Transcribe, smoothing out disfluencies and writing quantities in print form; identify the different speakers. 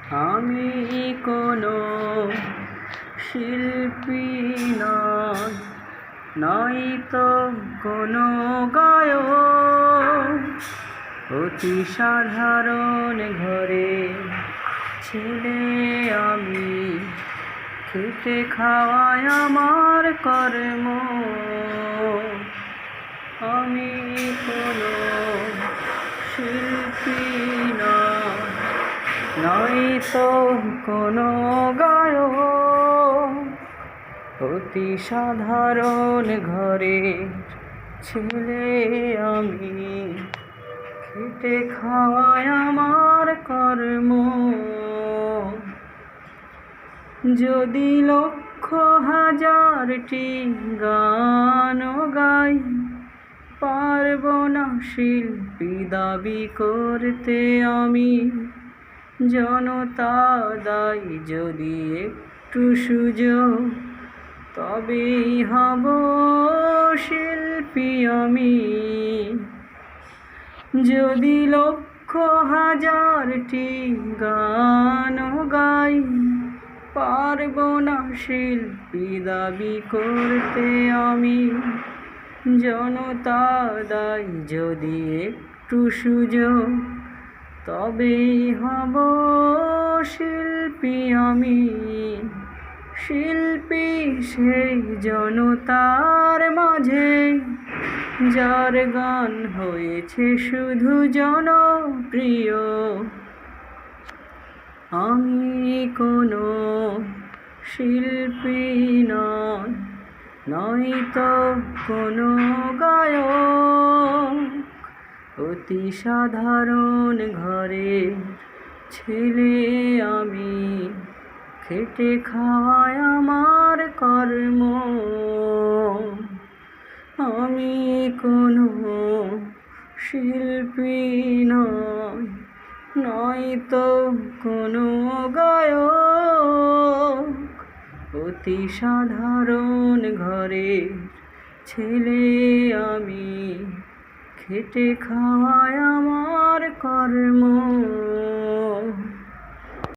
Speaker 1: আমি কোনো শিল্পী নই, নই তো কোনো গায়ক। অতি সাধারণ ঘরে ছেলে আমি, খেটে খাওয়ায় আমার কর্ম। আমি কোনো শিল্পী নই, নই তো কোনো গায়ক। অতি সাধারণ ঘরে ছেলে আমি, খেটে খাওয়ায় আমার কর্ম। যদি লক্ষ হাজারটি গান গাই, পারব না শিল্পী দাবি করতে আমি। জনতা দাই যদি একটু সুযোগ, তবেই হব শিল্পী আমি। যদি লক্ষ হাজারটি গান গাই, পারব না শিল্পী দাবি করতে আমি। জনতা দাই যদি একটু সুযোগ, তবেই হব শিল্পী আমি। শিল্পী সেই জনতার মাঝে, যার গান হয়েছে শুধু জনপ্রিয়। আমি কোনো শিল্পী নই, নই তো কোনো গায়ক। অতি সাধারণ ঘরে ছেলে আমি, খেটে খাওয়ায় আমার কর্ম। আমি কোনো শিল্পী নই, নই তো কোনো গায়ক। অতি সাধারণ ঘরে ছেলে আমি, খেটে খাওয়ায় আমার কর্ম।